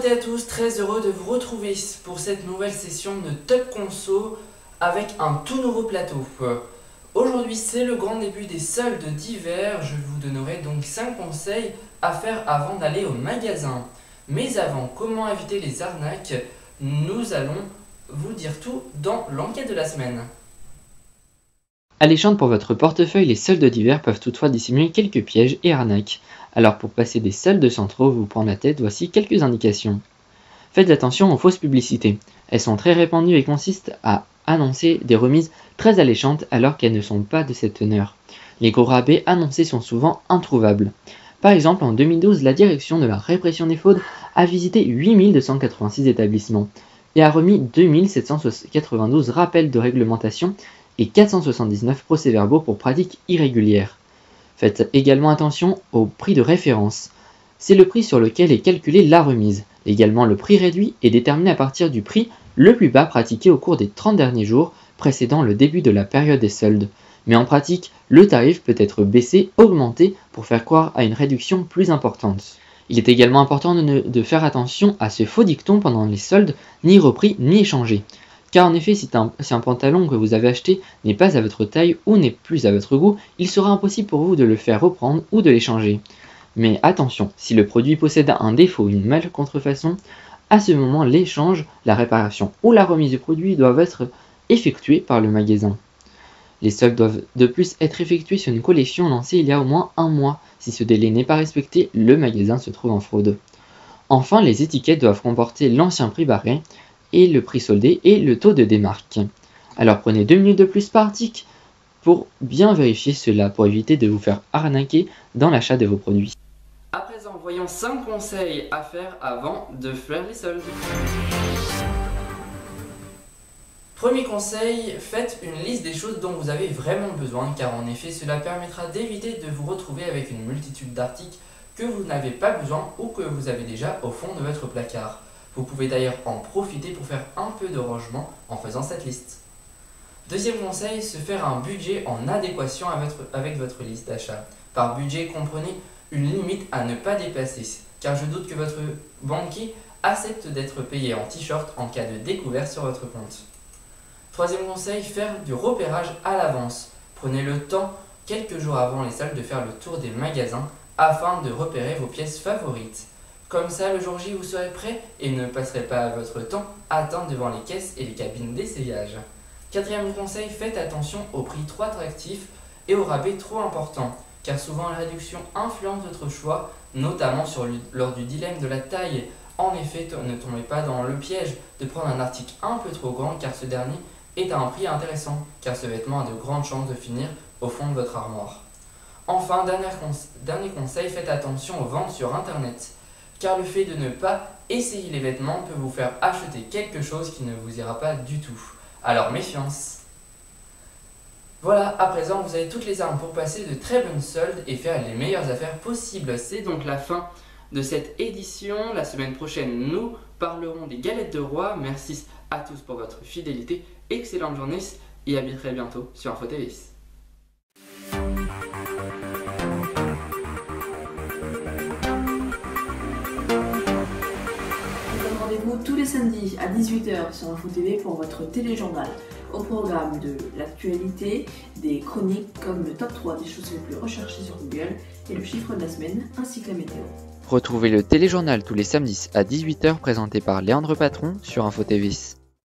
toutes et à tous, très heureux de vous retrouver pour cette nouvelle session de Top Conso avec un tout nouveau plateau. Aujourd'hui c'est le grand début des soldes d'hiver, je vous donnerai donc 5 conseils à faire avant d'aller au magasin. Mais avant, comment éviter les arnaques? Nous allons vous dire tout dans l'enquête de la semaine. Alléchantes pour votre portefeuille, les soldes d'hiver peuvent toutefois dissimuler quelques pièges et arnaques. Alors pour passer des soldes sans trop vous prendre la tête, voici quelques indications. Faites attention aux fausses publicités. Elles sont très répandues et consistent à annoncer des remises très alléchantes alors qu'elles ne sont pas de cette teneur. Les gros rabais annoncés sont souvent introuvables. Par exemple, en 2012, la direction de la répression des fraudes a visité 8286 établissements et a remis 2792 rappels de réglementation et 479 procès-verbaux pour pratiques irrégulières. Faites également attention au prix de référence. C'est le prix sur lequel est calculée la remise. Également, le prix réduit est déterminé à partir du prix le plus bas pratiqué au cours des 30 derniers jours précédant le début de la période des soldes. Mais en pratique, le tarif peut être baissé, augmenté pour faire croire à une réduction plus importante. Il est également important de faire attention à ce faux dicton pendant les soldes, ni repris ni échangé. Car en effet, si un pantalon que vous avez acheté n'est pas à votre taille ou n'est plus à votre goût, il sera impossible pour vous de le faire reprendre ou de l'échanger. Mais attention, si le produit possède un défaut ou une malcontrefaçon, à ce moment l'échange, la réparation ou la remise du produit doivent être effectués par le magasin. Les soldes doivent de plus être effectués sur une collection lancée il y a au moins un mois. Si ce délai n'est pas respecté, le magasin se trouve en fraude. Enfin, les étiquettes doivent comporter l'ancien prix barré et le prix soldé et le taux de démarque. Alors prenez 2 minutes de plus par article pour bien vérifier cela, pour éviter de vous faire arnaquer dans l'achat de vos produits. À présent, voyons 5 conseils à faire avant de faire les soldes. Premier conseil, faites une liste des choses dont vous avez vraiment besoin, car en effet cela permettra d'éviter de vous retrouver avec une multitude d'articles que vous n'avez pas besoin ou que vous avez déjà au fond de votre placard. Vous pouvez d'ailleurs en profiter pour faire un peu de rangement en faisant cette liste. Deuxième conseil, se faire un budget en adéquation avec votre liste d'achat. Par budget, comprenez une limite à ne pas dépasser, car je doute que votre banquier accepte d'être payé en t-shirt en cas de découvert sur votre compte. Troisième conseil, faire du repérage à l'avance. Prenez le temps, quelques jours avant les soldes, de faire le tour des magasins afin de repérer vos pièces favorites. Comme ça, le jour J, vous serez prêt et ne passerez pas votre temps à attendre devant les caisses et les cabines d'essayage. Quatrième conseil, faites attention aux prix trop attractifs et aux rabais trop importants, car souvent la réduction influence votre choix, notamment lors du dilemme de la taille. En effet, ne tombez pas dans le piège de prendre un article un peu trop grand, car ce dernier est à un prix intéressant, car ce vêtement a de grandes chances de finir au fond de votre armoire. Enfin, dernier conseil, faites attention aux ventes sur internet, car le fait de ne pas essayer les vêtements peut vous faire acheter quelque chose qui ne vous ira pas du tout. Alors méfiance! Voilà, à présent vous avez toutes les armes pour passer de très bonnes soldes et faire les meilleures affaires possibles. C'est donc la fin de cette édition. La semaine prochaine, nous parlerons des galettes de roi. Merci à tous pour votre fidélité. Excellente journée et à très bientôt sur InfoTVS. Rendez-vous tous les samedis à 18 h sur InfoTV pour votre téléjournal. Au programme de l'actualité, des chroniques comme le top 3 des choses les plus recherchées sur Google et le chiffre de la semaine ainsi que la météo. Retrouvez le téléjournal tous les samedis à 18 h présenté par Léandre Patron sur InfoTVS.